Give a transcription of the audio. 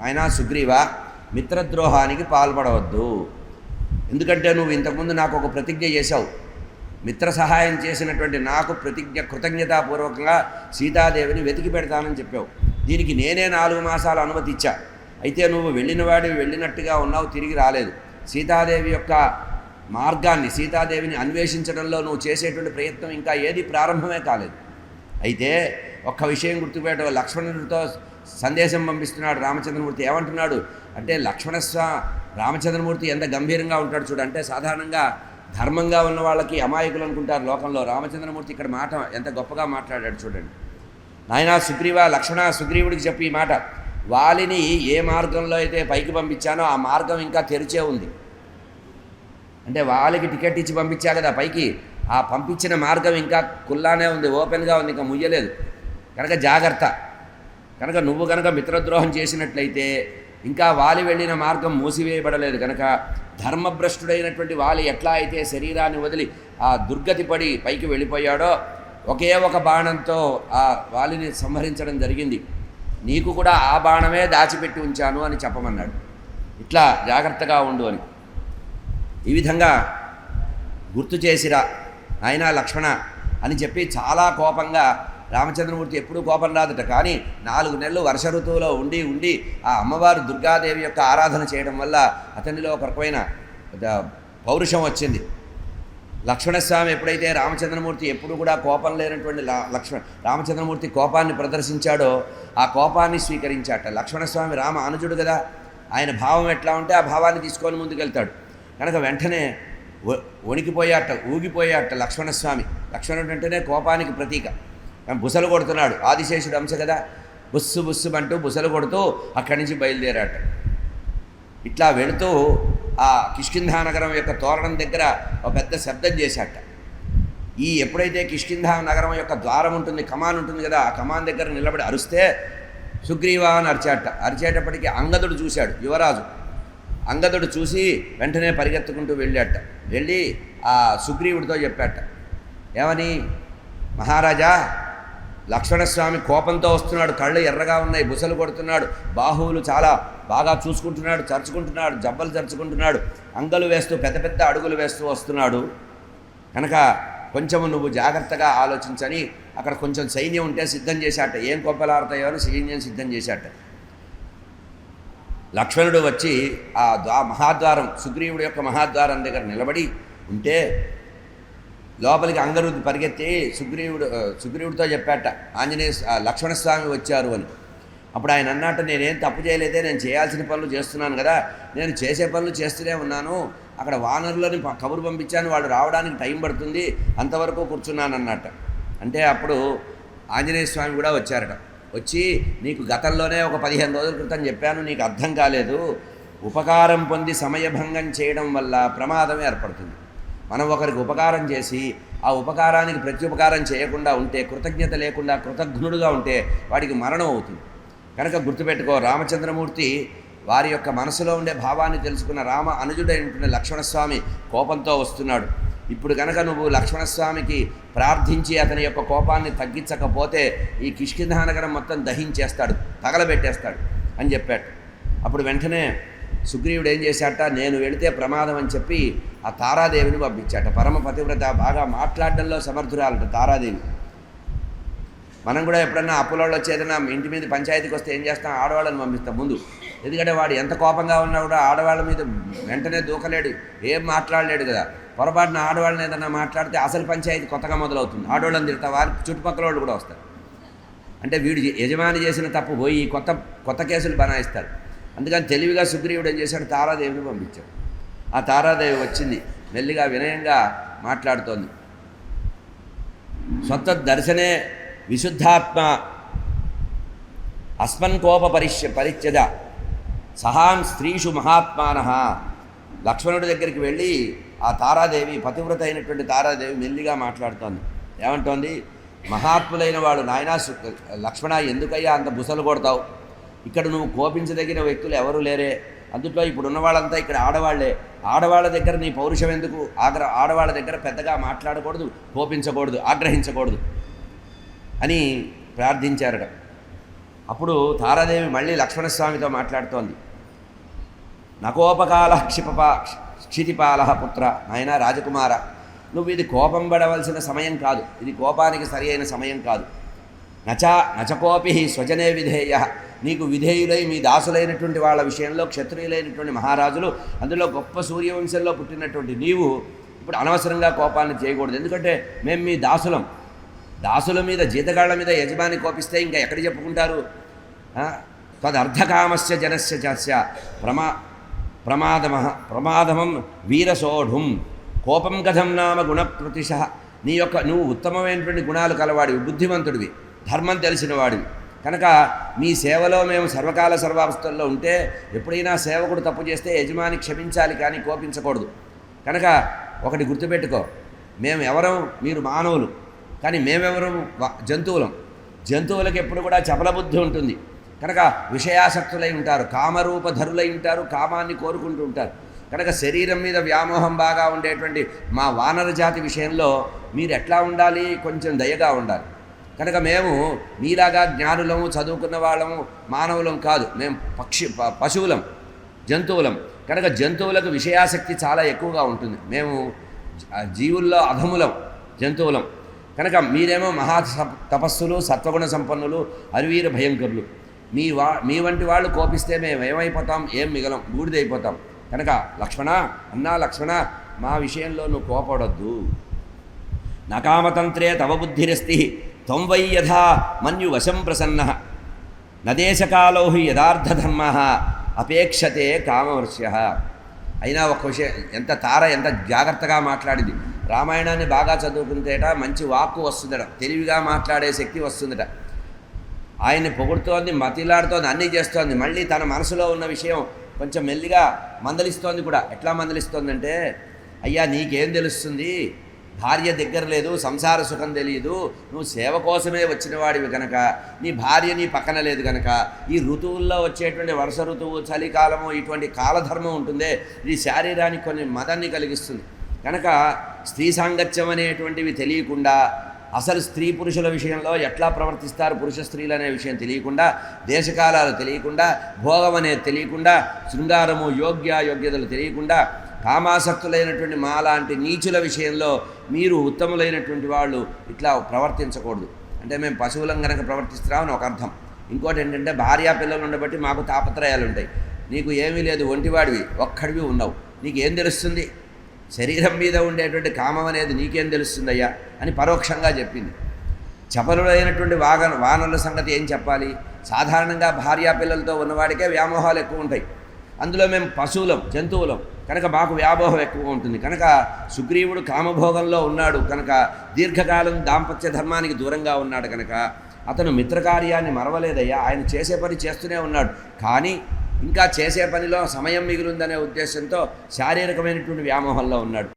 ఆయన సుగ్రీవ మిత్రద్రోహానికి పాల్పడవద్దు. ఎందుకంటే నువ్వు ఇంతకుముందు నాకు ఒక ప్రతిజ్ఞ చేశావు. మిత్ర సహాయం చేసినటువంటి నాకు కృతజ్ఞతాపూర్వకంగా సీతాదేవిని వెతికి పెడతానని చెప్పావు. దీనికి నేనే 4 మాసాలు అనుమతి ఇచ్చా. అయితే నువ్వు వెళ్ళినవాడివి వెళ్ళినట్టుగా ఉన్నావు, తిరిగి రాలేదు. సీతాదేవి యొక్క మార్గాన్ని, సీతాదేవిని అన్వేషించడంలో నువ్వు చేసేటువంటి ప్రయత్నం ఇంకా ఏది ప్రారంభమే కాలేదు. అయితే ఒక్క విషయం గుర్తుపెట్టు, లక్ష్మణుడితో సందేశం పంపిస్తున్నాడు రామచంద్రమూర్తి. ఏమంటున్నాడు అంటే, రామచంద్రమూర్తి ఎంత గంభీరంగా ఉంటాడు చూడు. అంటే సాధారణంగా ధర్మంగా ఉన్న వాళ్ళకి అమాయకులు అనుకుంటారు లోకంలో. రామచంద్రమూర్తి ఇక్కడ మాట ఎంత గొప్పగా మాట్లాడాడు చూడండి. నాయనా సుగ్రీవ, లక్ష్మణ సుగ్రీవుడికి చెప్పి ఈ మాట, వాలిని ఏ మార్గంలో అయితే పైకి పంపించానో ఆ మార్గం ఇంకా తెరిచే ఉంది. అంటే వాళ్ళకి టికెట్ ఇచ్చి పంపించా కదా పైకి, ఆ పంపించిన మార్గం ఇంకా కుల్లానే ఉంది, ఓపెన్గా ఉంది, ఇంకా ముయ్యలేదు. కనుక జాగ్రత్త. కనుక నువ్వు కనుక మిత్రద్రోహం చేసినట్లయితే ఇంకా వాలి వెళ్ళిన మార్గం మూసివేయబడలేదు. కనుక ధర్మభ్రష్టుడైనటువంటి వాలి ఎట్లా అయితే శరీరాన్ని వదిలి ఆ దుర్గతి పడి పైకి వెళ్ళిపోయాడో, ఒకే ఒక బాణంతో ఆ వాలిని సంహరించడం జరిగింది. నీకు కూడా ఆ బాణమే దాచిపెట్టి ఉంచాను అని చెప్పమన్నాడు. ఇట్లా జాగ్రత్తగా ఉండు అని. ఈ విధంగా గుర్తు చేసిరా నాయనా లక్ష్మణ అని చెప్పి చాలా కోపంగా, రామచంద్రమూర్తి ఎప్పుడూ కోపం రాదట, కానీ 4 నెలలు వర్ష ఋతువులో ఉండి ఆ అమ్మవారు దుర్గాదేవి యొక్క ఆరాధన చేయడం వల్ల అతనిలో ఒక రకమైన పౌరుషం వచ్చింది. లక్ష్మణస్వామి ఎప్పుడైతే రామచంద్రమూర్తి ఎప్పుడు కూడా కోపం లేనటువంటి రామచంద్రమూర్తి కోపాన్ని ప్రదర్శించాడో ఆ కోపాన్ని స్వీకరించాట. లక్ష్మణస్వామి రామ అనుజుడు కదా, ఆయన భావం ఎట్లా ఉంటే ఆ భావాన్ని తీసుకొని ముందుకెళ్తాడు. కనుక వెంటనే వణికిపోయాట, ఊగిపోయాట లక్ష్మణస్వామి. లక్ష్మణుడు అంటేనే కోపానికి ప్రతీక. బుసలు కొడుతున్నాడు, ఆదిశేషుడు అంశ కదా, బుస్సు బుస్సు అంటూ బుసలు కొడుతూ అక్కడి నుంచి బయలుదేరాట. ఇట్లా వెళుతూ ఆ కిష్కింధా నగరం యొక్క తోరణం దగ్గర ఒక పెద్ద శబ్దం చేశాట. ఎప్పుడైతే కిష్కింధా నగరం యొక్క ద్వారం ఉంటుంది, కమాన్ ఉంటుంది కదా, ఆ కమాన్ దగ్గర నిలబడి అరుస్తే సుగ్రీవా అని అరిచేటప్పటికీ అంగదుడు చూశాడు, యువరాజు. అంగదుడు చూసి వెంటనే పరిగెత్తుకుంటూ వెళ్ళి ఆ సుగ్రీవుడితో చెప్పాట. ఏమని? మహారాజా, లక్ష్మణస్వామి కోపంతో వస్తున్నాడు, కళ్ళు ఎర్రగా ఉన్నాయి, బుసలు కొడుతున్నాడు, బాహువులు చాలా బాగా చూసుకుంటున్నాడు, చరుచుకుంటున్నాడు, జబ్బలు చరుచుకుంటున్నాడు, అంగలు వేస్తూ పెద్ద పెద్ద అడుగులు వేస్తూ వస్తున్నాడు. కనుక కొంచెము నువ్వు జాగ్రత్తగా ఆలోచించని అక్కడ కొంచెం సైన్యం ఉంటే సిద్ధం చేశాట. ఏం కొప్పలాడతాయో అని సైన్యం సిద్ధం చేశాట. లక్ష్మణుడు వచ్చి ఆ మహాద్వారం, సుగ్రీవుడి యొక్క మహాద్వారం దగ్గర నిలబడి ఉంటే లోపలికి అంగరుడు పరిగెత్తి సుగ్రీవుడితో చెప్పాట, లక్ష్మణస్వామి వచ్చారు అని. అప్పుడు ఆయన అన్నట్ట, నేనేం తప్పు చేయలేదే, నేను చేయాల్సిన పనులు చేస్తున్నాను కదా, నేను చేసే పనులు చేస్తూనే ఉన్నాను, అక్కడ వానరులని కబురు పంపించాను, వాళ్ళు రావడానికి టైం పడుతుంది, అంతవరకు కూర్చున్నాను అన్నట్ట. అంటే అప్పుడు ఆంజనేయ స్వామి కూడా వచ్చారట. వచ్చి, నీకు గతంలోనే ఒక 15 రోజుల క్రితం చెప్పాను, నీకు అర్థం కాలేదు, ఉపకారం పొంది సమయభంగం చేయడం వల్ల ప్రమాదం ఏర్పడుతుంది. మనం ఒకరికి ఉపకారం చేసి ఆ ఉపకారానికి ప్రత్యుపకారం చేయకుండా ఉంటే, కృతజ్ఞత లేకుండా కృతజ్ఞుడుగా ఉంటే వాడికి మరణం అవుతుంది. కనుక గుర్తుపెట్టుకో, రామచంద్రమూర్తి వారి యొక్క మనసులో ఉండే భావాన్ని తెలుసుకున్న రామ అనుజుడైనటువంటి లక్ష్మణస్వామి కోపంతో వస్తున్నాడు. ఇప్పుడు కనుక నువ్వు లక్ష్మణస్వామికి ప్రార్థించి అతని యొక్క కోపాన్ని తగ్గించకపోతే ఈ కిష్కింధా నగరం మొత్తం దహించేస్తాడు, తగలబెట్టేస్తాడు అని చెప్పాడు. అప్పుడు వెంటనే సుగ్రీవుడు ఏం చేశాట, నేను వెళితే ప్రమాదం అని చెప్పి ఆ తారాదేవిని పంపించాట. పరమ పతివ్రత, బాగా మాట్లాడడంలో సమర్థురాలట తారాదేవి. మనం కూడా ఎప్పుడన్నా అప్పులలో వచ్చేదన్నా ఇంటి మీద పంచాయతీకి వస్తే ఏం చేస్తాం, ఆడవాళ్ళని పంపిస్తాం ముందు. ఎందుకంటే వాడు ఎంత కోపంగా ఉన్నా కూడా ఆడవాళ్ళ మీద వెంటనే దూకలేడు, ఏం మాట్లాడలేడు కదా. పొరపాటున ఆడవాళ్ళని ఏదన్నా మాట్లాడితే అసలు పంచాయతీ కొత్తగా మొదలవుతుంది. ఆడవాళ్ళని తిడతా, వారి చుట్టుపక్కల వాళ్ళు కూడా వస్తారు. అంటే వీడు యజమాని చేసిన తప్పు పోయి కొత్త కేసులు బనాయిస్తాడు. అందుకని తెలివిగా సుగ్రీవుడు ఏం చేశాడు, తారాదేవిని పంపించాడు. ఆ తారాదేవి వచ్చింది, మెల్లిగా వినయంగా మాట్లాడుతోంది. స్వత దర్శనే విశుద్ధాత్మ అస్మన్కోప పరిచ్ఛద సహాన్ స్త్రీషు మహాత్మానః. లక్ష్మణుడి దగ్గరికి వెళ్ళి ఆ తారాదేవి, పతివ్రత అయినటువంటి తారాదేవి మెల్లిగా మాట్లాడుతోంది. ఏమంటోంది, మహాత్ములైన వాడు నాయనా లక్ష్మణ, ఎందుకయ్యా అంత బుసలు కొడతావు? ఇక్కడ నువ్వు కోపించదగిన వ్యక్తులు ఎవరు లేరే, అందుట్లో ఇప్పుడు ఉన్న వాళ్ళంతా ఇక్కడ ఆడవాళ్లే. ఆడవాళ్ళ దగ్గర నీ పౌరుషం ఎందుకు? ఆడవాళ్ళ దగ్గర పెద్దగా మాట్లాడకూడదు, కోపించకూడదు, ఆగ్రహించకూడదు అని ప్రార్థించారట. అప్పుడు తారాదేవి మళ్ళీ లక్ష్మణస్వామితో మాట్లాడుతోంది. నకోపకాల క్షితిపాల పుత్ర, నాయన రాజకుమార, నువ్వు ఇది కోపం పడవలసిన సమయం కాదు, ఇది కోపానికి సరి అయిన సమయం కాదు. నచకోపి స్వజనే విధేయ, నీకు విధేయులై మీ దాసులైనటువంటి వాళ్ళ విషయంలో క్షత్రియులైనటువంటి మహారాజులు, అందులో గొప్ప సూర్యవంశంలో పుట్టినటువంటి నీవు ఇప్పుడు అనవసరంగా కోపాన్ని చేయకూడదు. ఎందుకంటే మేము మీ దాసులం. దాసుల మీద, జీతగాళ్ల మీద యజమాని కోపిస్తే ఇంకా ఎక్కడ చెప్పుకుంటారు? తదర్థకామస్య జనస్య చస్య ప్రమాదమం వీరసోఢుం కోపం కథం నామ గుణప్రతిశ. నువ్వు ఉత్తమమైనటువంటి గుణాలు కలవాడివి, బుద్ధిమంతుడివి, ధర్మం తెలిసిన వాడివి కనుక మీ సేవలో మేము సర్వకాల సర్వావస్థల్లో ఉంటే ఎప్పుడైనా సేవకుడు తప్పు చేస్తే యజమాని క్షమించాలి కానీ కోపించకూడదు. కనుక ఒకటి గుర్తుపెట్టుకో, మేము ఎవరం, మీరు మానవులు, కానీ మేమెవరం జంతువులం. జంతువులకు ఎప్పుడు కూడా చపల బుద్ధి ఉంటుంది కనుక విషయాసక్తులై ఉంటారు, కామరూపధరులై ఉంటారు, కామాన్ని కోరుకుంటూ ఉంటారు. కనుక శరీరం మీద వ్యామోహం బాగా ఉండేటువంటి మా వానర జాతి విషయంలో మీరు ఎట్లా ఉండాలి? కొంచెం దయగా ఉండాలి. కనుక మేము మీలాగా జ్ఞానులము, చదువుకున్న వాళ్ళము, మానవులం కాదు. మేము పశువులం, జంతువులం. కనుక జంతువులకు విషయాసక్తి చాలా ఎక్కువగా ఉంటుంది. మేము జీవుల్లో అధములం, జంతువులం. కనుక మీరేమో మహా తపస్సులు, సత్వగుణ సంపన్నులు, అరివీర భయంకరులు. మీ వంటి వాళ్ళు కోపిస్తే మేము ఏమైపోతాం? ఏం మిగలం, బూడిదైపోతాం. కనుక లక్ష్మణ, లక్ష్మణ, మా విషయంలో నువ్వు కోపడొద్దు. నకామతంత్రే తవ బుద్ధిరస్తి త్వం వై యథా మన్యువశం ప్రసన్న నదేశకాలో హి యథార్థధర్మ అపేక్షతే కామవర్ష్య. అయినా ఒక విషయం, ఎంత జాగ్రత్తగా మాట్లాడింది. రామాయణాన్ని బాగా చదువుకుంటేట మంచి వాక్కు వస్తుందట, తెలివిగా మాట్లాడే శక్తి వస్తుందట. ఆయన్ని పొగుడుతోంది, మతిలాడుతోంది, అన్నీ చేస్తోంది. మళ్ళీ తన మనసులో ఉన్న విషయం కొంచెం మెల్లిగా మందలిస్తోంది కూడా. ఎట్లా మందలిస్తోందంటే, అయ్యా నీకేం తెలుస్తుంది, భార్య దగ్గర లేదు, సంసార సుఖం తెలియదు, నువ్వు సేవ కోసమే వచ్చిన వాడివి కనుక, నీ భార్య నీ పక్కన లేదు కనుక, ఈ ఋతువుల్లో వచ్చేటువంటి వర్ష ఋతువు, చలికాలము, ఇటువంటి కాలధర్మం ఉంటుందే, ఇది శారీరానికి కొన్ని మదాన్ని కలిగిస్తుంది. కనుక స్త్రీ సాంగత్యం అనేటువంటివి తెలియకుండా, అసలు స్త్రీ పురుషుల విషయంలో ఎట్లా ప్రవర్తిస్తారు పురుష స్త్రీలు అనే విషయం తెలియకుండా, దేశకాలాలు తెలియకుండా, భోగం అనేది తెలియకుండా, శృంగారము, యోగ్యతలు తెలియకుండా, కామాసక్తులైనటువంటి మాలాంటి నీచుల విషయంలో మీరు ఉత్తములైనటువంటి వాళ్ళు ఇట్లా ప్రవర్తించకూడదు. అంటే మేము పశువులం కనుక ప్రవర్తిస్తున్నామని ఒక అర్థం. ఇంకోటి ఏంటంటే, భార్యా పిల్లలు ఉండబట్టి మాకు తాపత్రయాలు ఉంటాయి. నీకు ఏమీ లేదు, ఒంటివాడివి, ఒక్కడివి ఉన్నావు, నీకేం తెలుస్తుంది? శరీరం మీద ఉండేటువంటి కామం అనేది నీకేం తెలుస్తుందయ్యా అని పరోక్షంగా చెప్పింది. చపలుడైనటువంటి వానరుల సంగతి ఏం చెప్పాలి? సాధారణంగా భార్యా పిల్లలతో ఉన్నవాడికే వ్యామోహాలు ఎక్కువ ఉంటాయి. అందులో మేము పశువులం, జంతువులం కనుక మాకు వ్యామోహం ఎక్కువ ఉంటుంది. కనుక సుగ్రీవుడు కామభోగంలో ఉన్నాడు కనుక, దీర్ఘకాలం దాంపత్య ధర్మానికి దూరంగా ఉన్నాడు కనుక అతను మిత్రకార్యాన్ని మరవలేదయ్యా. ఆయన చేసే పని చేస్తూనే ఉన్నాడు, కానీ ఇంకా చేసే పనిలో సమయం మిగిలిందనే ఉద్దేశంతో శారీరకమైనటువంటి వ్యామోహంలో ఉన్నాడు.